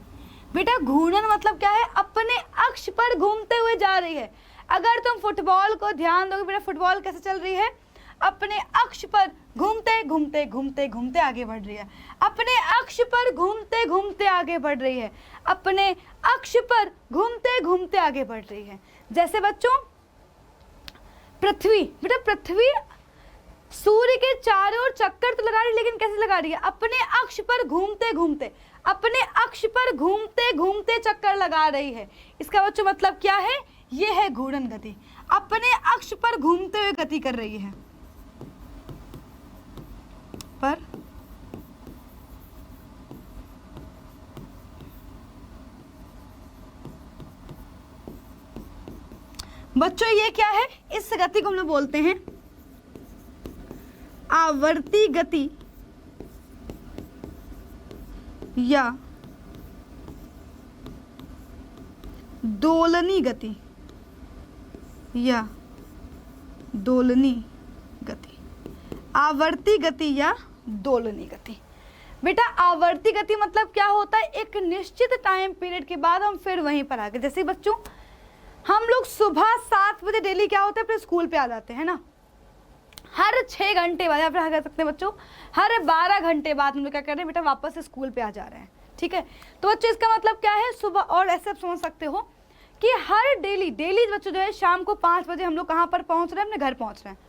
बेटा घूर्णन मतलब क्या है? अपने अक्ष पर घूमते हुए जा रही है। अगर तुम फुटबॉल को ध्यान दोगे बेटा, फुटबॉल कैसे चल रही है? अपने अक्ष पर घूमते घूमते घूमते घूमते आगे बढ़ रही है, अपने अक्ष पर घूमते घूमते आगे बढ़ रही है, अपने अक्ष पर घूमते घूमते आगे बढ़ रही है। जैसे बच्चों पृथ्वी, बेटा पृथ्वी सूर्य के चारों ओर चक्कर तो लगा रही है, लेकिन कैसे लगा रही है? अपने अक्ष पर घूमते घूमते, अपने अक्ष पर घूमते घूमते चक्कर लगा रही है। इसका बच्चों मतलब क्या है? ये है घूर्णन गति। अपने अक्ष पर घूमते हुए गति कर रही है, पर बच्चों ये क्या है? इस गति को हम लोग बोलते हैं आवर्ती गति या दोलनी गति या दोलनी गति। आवर्ती गति या दोलनी गति। बेटा आवर्ती गति मतलब क्या होता है? एक निश्चित टाइम पीरियड के बाद हम फिर वहीं पर आ गए। जैसे बच्चों हम लोग सुबह 7 बजे डेली क्या होता है, अपने स्कूल पे आ जाते हैं ना, हर 6 घंटे बाद, या फिर कह सकते हैं बच्चों हर 12 घंटे बाद हम लोग क्या कर रहे हैं बेटा, वापस से स्कूल पे आ जा रहे हैं। ठीक है, तो बच्चों इसका मतलब क्या है? सुबह, और ऐसे आप समझ सकते हो कि हर डेली बच्चों जो है शाम को 5 बजे हम लोग कहाँ पर पहुँच रहे हैं? अपने घर पहुँच रहे हैं,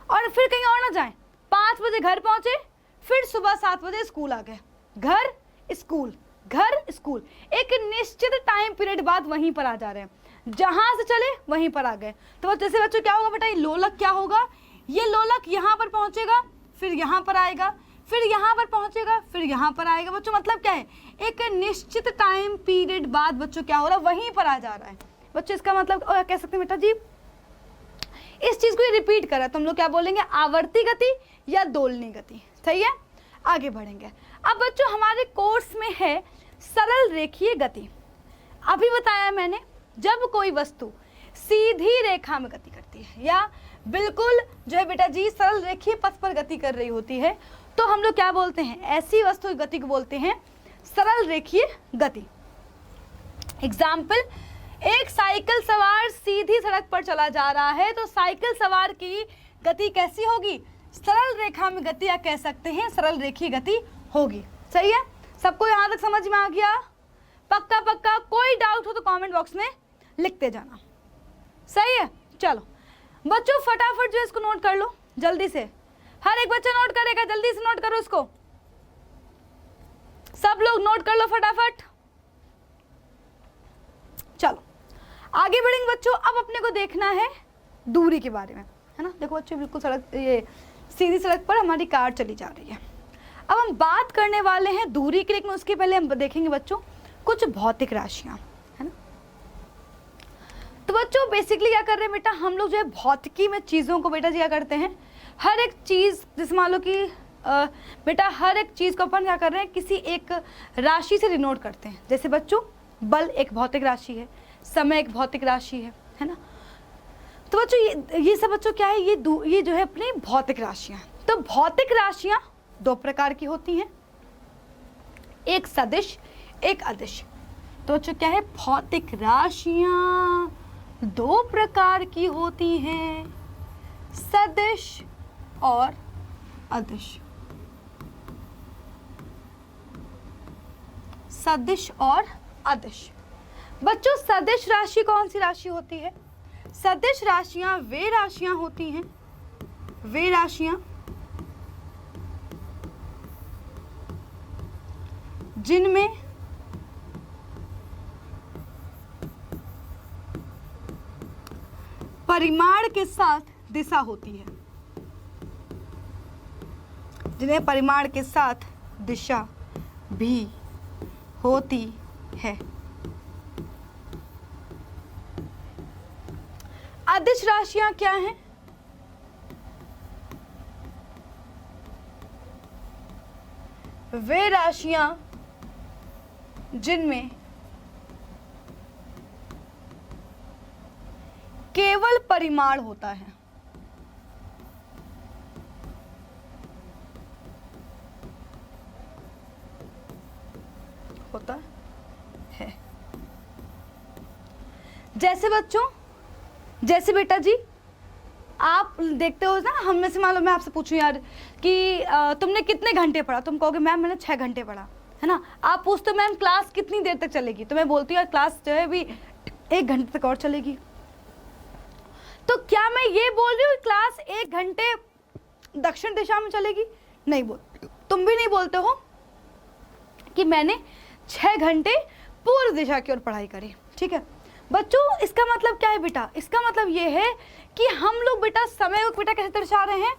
और फिर कहीं और ना जाएं। 5 बजे घर पहुँचे, फिर सुबह 7 बजे स्कूल आ गए, घर स्कूल घर स्कूल, एक निश्चित टाइम पीरियड बाद वहीं पर आ जा रहे हैं, जहां से चले वहीं पर आ गए। तो जैसे बच्चों क्या होगा बेटा, ये लोलक क्या होगा? ये लोलक यहाँ पर पहुंचेगा, फिर यहाँ पर आएगा, फिर यहाँ पर पहुंचेगा, फिर यहाँ पर आएगा। बच्चों मतलब क्या है? एक निश्चित टाइम पीरियड बाद बच्चों क्या हो रहा है? वहीं पर आ जा रहा है। बच्चों इसका मतलब कह सकते हैं बेटा जी, इस चीज को रिपीट करा तो हम लोग क्या बोलेंगे? आवर्ती गति या दोलनी गति। सही है, आगे बढ़ेंगे। अब बच्चों हमारे कोर्स में है सरल रेखीय गति। अभी बताया मैंने, जब कोई वस्तु सीधी रेखा में गति करती है या बिल्कुल जो है बेटा जी सरल रेखीय पथ पर गति कर रही होती है, तो हम लोग क्या बोलते हैं? ऐसी वस्तु की गति को बोलते हैं सरल रेखीय गति। एग्जाम्पल, एक साइकिल सवार सीधी सड़क पर चला जा रहा है, तो साइकिल सवार की गति कैसी होगी? सरल रेखा में गति, या कह सकते हैं सरल रेखीय गति होगी। सही है, सबको यहाँ तक समझ में आ गया? पक्का पक्का? कोई डाउट हो तो कमेंट बॉक्स में लिखते जाना। सही है, चलो बच्चों फटाफट जो इसको नोट कर लो जल्दी से, हर एक बच्चा नोट करेगा, जल्दी से नोट करो इसको, सब लोग नोट कर लो फटाफट। चलो आगे बढ़ेंगे बच्चों। अब अपने को देखना है दूरी के बारे में, है ना। देखो बच्चों बिल्कुल सड़क, ये सीधी सड़क पर हमारी कार चली जा रही है। अब हम बात करने वाले हैं दूरी की, लेकिन उसके पहले हम देखेंगे बच्चों कुछ भौतिक राशियां, है ना। तो बच्चों बेसिकली क्या कर रहे हैं बेटा, हम लोग जो है भौतिकी में चीज़ों को बेटा जी क्या करते हैं, हर एक चीज़, जैसे मान लो कि बेटा हर एक चीज़ को अपन क्या कर रहे हैं, किसी एक राशि से डिनोट करते हैं। जैसे बच्चों बल एक भौतिक राशि है, समय एक भौतिक राशि है ना। तो बच्चों ये सब बच्चों क्या है, ये जो है अपनी भौतिक राशियाँ। तो भौतिक राशियाँ दो प्रकार की होती हैं, एक सदिश एक अदिश। तो बच्चों क्या है, भौतिक राशियाँ दो प्रकार की होती हैं, सदिश और अदिश। सदिश और अदिश। बच्चों सदिश राशि कौन सी राशि होती है, सदिश राशियां वे राशियां होती हैं, वे राशियां जिनमें परिमाण के साथ दिशा होती है, जिन्हें परिमाण के साथ दिशा भी होती है। अदिश राशियां क्या हैं, वे राशियां जिनमें केवल परिमाण होता है, होता है। जैसे बच्चों, जैसे बेटा जी आप देखते हो ना, हम में से मान लो मैं आपसे पूछूं यार कि तुमने कितने घंटे पढ़ा, तुम कहोगे मैम मैंने 6 घंटे पढ़ा, है ना। आप पूछते हो मैम क्लास कितनी देर तक चलेगी, तो मैं बोलती हूँ यार क्लास जो है भी 1 घंटे तक और चलेगी। तो क्या मैं ये बोल रही हूँ क्लास 1 घंटे दक्षिण दिशा में चलेगी, नहीं बोलती। तुम भी नहीं बोलते हो कि मैंने 6 घंटे पूर्व दिशा की ओर पढ़ाई करी, ठीक है बच्चों। इसका मतलब क्या है बेटा, इसका मतलब ये है कि हम लोग बेटा समय को बेटा कैसे दर्शा रहे हैं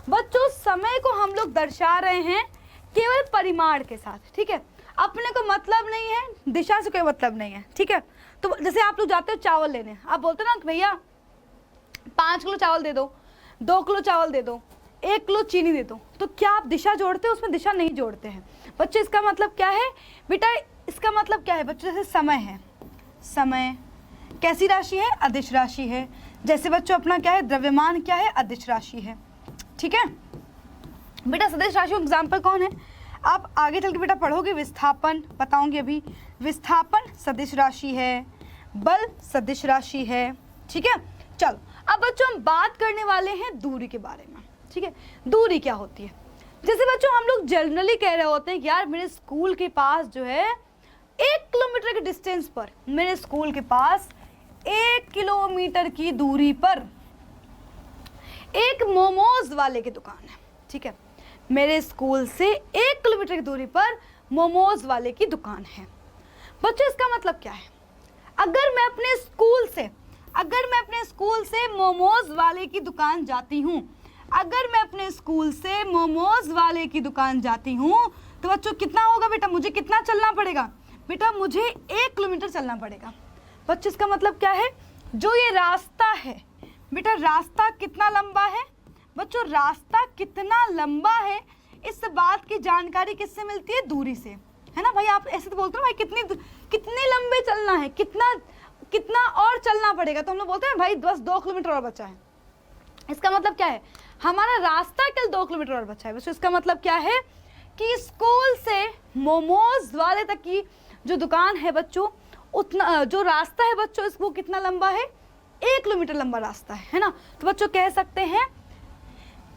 बच्चों, समय को हम लोग दर्शा रहे हैं केवल परिमाण के साथ, ठीक है। अपने को मतलब नहीं है, दिशा से कोई मतलब नहीं है, ठीक है। तो जैसे आप लोग जाते हो चावल लेने, आप बोलते हो ना भैया 5 किलो चावल दे दो, 2 किलो चावल दे दो, 1 किलो चीनी दे दो, तो क्या आप दिशा जोड़ते हो, उसमें दिशा नहीं जोड़ते हैं बच्चों। इसका मतलब क्या है बेटा, इसका मतलब क्या है बच्चों, जैसे समय है, समय कैसी राशि है, अदिश राशि है। जैसे बच्चों अपना क्या है, द्रव्यमान क्या है, अदिश राशि है, ठीक है बेटा। सदिश राशि एग्जाम्पल कौन है, आप आगे चल के बेटा पढ़ोगे, विस्थापन बताऊंगी अभी, विस्थापन सदिश राशि है, बल सदिश राशि है, ठीक है। चलो अब बच्चों हम बात करने वाले हैं दूरी के बारे में, ठीक है। दूरी क्या होती है, जैसे बच्चों हम लोग जनरली कह रहे होते हैं कि यार मेरे स्कूल के पास जो है 1 किलोमीटर के डिस्टेंस पर, मेरे स्कूल के पास 1 किलोमीटर की दूरी पर एक मोमोज वाले की दुकान है, ठीक है। मेरे स्कूल से 1 किलोमीटर की दूरी पर मोमोज वाले की दुकान है बच्चों। इसका मतलब क्या है, अगर मैं अपने स्कूल से मोमोज वाले की दुकान जाती हूँ, अगर मैं अपने स्कूल से मोमोज वाले की दुकान जाती हूँ, तो बच्चों कितना होगा बेटा, मुझे कितना चलना पड़ेगा बेटा, मुझे 1 किलोमीटर चलना पड़ेगा बच्चों। इसका मतलब क्या है, जो ये रास्ता है बेटा, रास्ता कितना लंबा है बच्चों, रास्ता कितना लंबा है, इस बात की जानकारी किससे मिलती है, दूरी से, है ना भाई। आप ऐसे तो बोलते हो भाई कितने लंबे चलना है, कितना और चलना पड़ेगा, तो हम लोग बोलते हैं भाई बस 2 किलोमीटर और बचा है। इसका मतलब क्या है, हमारा रास्ता केवल 2 किलोमीटर और बचा है बच्चों। इसका मतलब क्या है कि स्कूल से मोमोज वाले तक की जो दुकान है बच्चों, उतना जो रास्ता है बच्चों, इसको कितना लंबा है, 1 किलोमीटर लंबा रास्ता है ना। तो बच्चों कह सकते हैं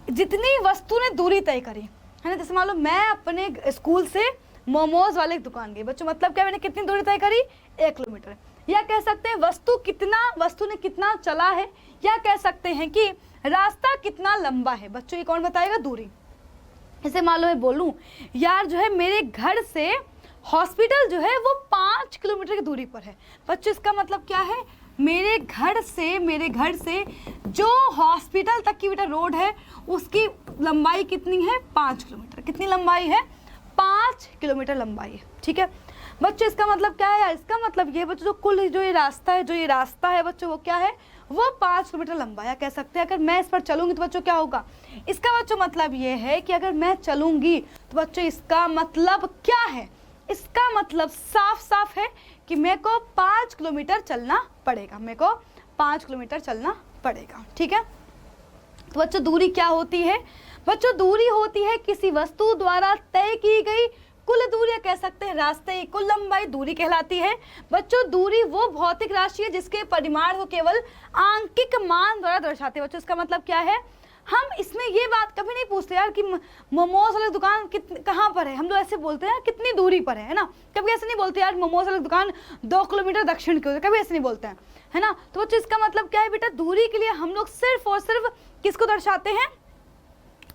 जितनी वस्तु ने दूरी तय करी, है ना। जैसे मान लो मैं अपने स्कूल से मोमोज वाले की दुकान गई बच्चों, मतलब क्या, मैंने कितनी दूरी तय करी, 1 किलोमीटर। या कह सकते हैं वस्तु ने कितना चला है, या कह सकते हैं कि रास्ता कितना लंबा है। बच्चों ये कौन बताएगा? दूरी। जैसे मान लो मैं बोलूं यार जो है मेरे घर से हॉस्पिटल जो है वो 5 किलोमीटर की दूरी पर है। बच्चों इसका मतलब क्या है? मेरे घर से जो हॉस्पिटल तक की बेटा रोड है उसकी लंबाई कितनी है? 5 किलोमीटर। कितनी लंबाई है? 5 किलोमीटर लंबाई है। ठीक है बच्चों, इसका मतलब क्या है? इसका मतलब ये बच्चों जो ये रास्ता है बच्चों वो क्या है? वो 5 किलोमीटर लंबा है। कह सकते हैं अगर मैं इस पर चलूंगी तो बच्चों क्या होगा? इसका बच्चों मतलब ये है कि अगर मैं चलूंगी तो बच्चों इसका मतलब क्या है? इसका मतलब साफ साफ है कि मेरे को 5 किलोमीटर चलना पड़ेगा, मेरे को 5 किलोमीटर चलना पड़ेगा। ठीक है, तो बच्चों दूरी क्या होती है? बच्चों दूरी होती है किसी वस्तु द्वारा तय की गई कुल दूरी, कह सकते हैं रास्ते की कुल लंबाई दूरी कहलाती है। बच्चों दूरी वो भौतिक राशि है जिसके परिमाण को केवल आंकिक मान द्वारा दर्शाते हैं। बच्चों इसका मतलब क्या है? हम इसमें ये बात कभी नहीं पूछते यार कि मोमोज वाली दुकान कहाँ पर है। हम लोग ऐसे बोलते हैं कितनी दूरी पर है ना। कभी ऐसे नहीं बोलते यार मोमोज वाली दुकान 2 किलोमीटर दक्षिण की ओर, कभी ऐसे नहीं बोलते हैं, है ना। तो बच्चों इसका मतलब क्या है बेटा? दूरी के लिए हम लोग सिर्फ और सिर्फ किसको दर्शाते हैं?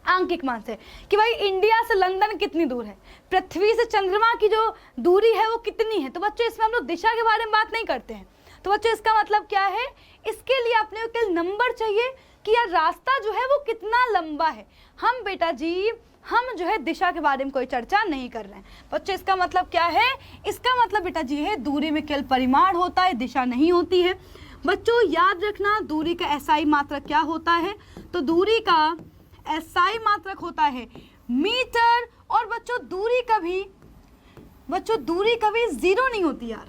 आंकिक मान से, कि भाई इंडिया से लंदन कितनी दूर है, पृथ्वी से चंद्रमा की जो दूरी है वो कितनी है। तो बच्चों इसमें हम लोग दिशा के बारे में बात नहीं करते हैं। तो बच्चों इसका मतलब क्या है? इसके लिए अपने को नंबर चाहिए कि यार रास्ता जो है वो कितना लंबा है। हम बेटा जी हम जो है दिशा के बारे में कोई चर्चा नहीं कर रहे हैं। बच्चों इसका मतलब क्या है? इसका मतलब बेटा जी है दूरी में केवल परिमाण होता है, दिशा नहीं होती है। बच्चों याद रखना दूरी का एसआई मात्रक क्या होता है? तो दूरी का एसआई मात्रक होता है मीटर। और बच्चों दूरी कभी जीरो नहीं होती यार,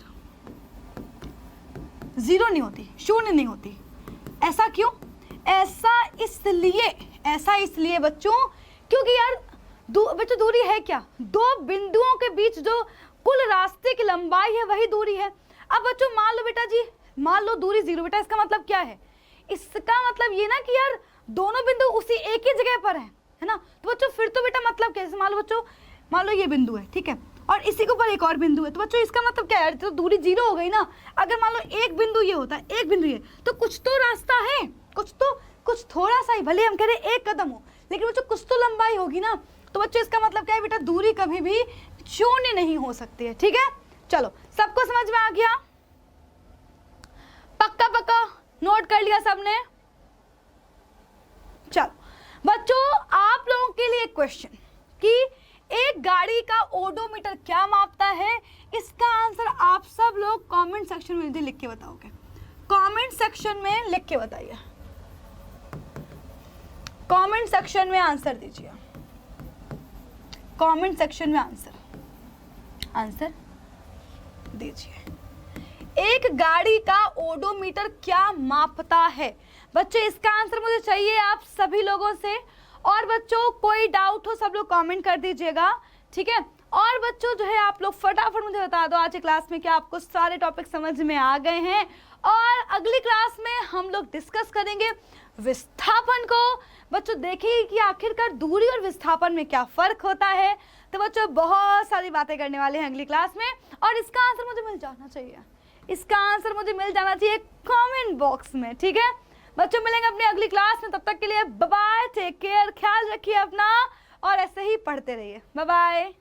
जीरो नहीं होती, शून्य नहीं होती। ऐसा क्यों? ऐसा इसलिए बच्चों क्योंकि यार बच्चों दूरी है क्या? 2 बिंदुओं के बीच जो कुल रास्ते की लंबाई है वही दूरी है। अब बच्चों मान लो बेटा जी, मान लो दूरी 0। बेटा इसका मतलब क्या है? इसका मतलब ये ना कि यार दोनों बिंदु उसी एक ही जगह पर है ना। तो बच्चों फिर तो बेटा मतलब कैसे? मान लो ये बिंदु है, ठीक है, और इसी के ऊपर एक और बिंदु है। तो बच्चों इसका मतलब क्या है? तो दूरी 0 हो गई ना। अगर मान लो एक बिंदु ये होता है, एक बिंदु ये, तो कुछ तो रास्ता है, कुछ थोड़ा सा ही, भले हम कह रहे 1 कदम हो, लेकिन बच्चों कुछ तो लंबाई होगी ना। तो बच्चों इसका मतलब क्या है बेटा? दूरी कभी भी शून्य नहीं हो सकती है। ठीक है, चलो सबको समझ में आ गया? पक्का नोट कर लिया सबने? चलो बच्चों आप लोगों के लिए क्वेश्चन कि एक गाड़ी का ओडोमीटर क्या मापता है? इसका आंसर आप सब लोग कमेंट सेक्शन में लिख के बताओगे। कमेंट सेक्शन में लिख के बताइए, कमेंट सेक्शन में आंसर दीजिए, कमेंट सेक्शन में आंसर दीजिए। एक गाड़ी का ओडोमीटर क्या मापता है? बच्चों इसका आंसर मुझे चाहिए आप सभी लोगों से। और बच्चों कोई डाउट हो सब लोग कमेंट कर दीजिएगा, ठीक है। और बच्चों जो है आप लोग फटाफट मुझे बता दो आज की क्लास में क्या आपको सारे टॉपिक समझ में आ गए हैं। और अगली क्लास में हम लोग डिस्कस करेंगे विस्थापन को। बच्चों देखिए कि आखिरकार दूरी और विस्थापन में क्या फर्क होता है। तो बच्चों बहुत सारी बातें करने वाले हैं अगली क्लास में, और इसका आंसर मुझे मिल जाना चाहिए, इसका आंसर मुझे मिल जाना चाहिए कमेंट बॉक्स में, ठीक है। बच्चों मिलेंगे अपनी अगली क्लास में, तब तक के लिए बाय बाय, टेक केयर, ख्याल रखिए अपना और ऐसे ही पढ़ते रहिए। Bye bye.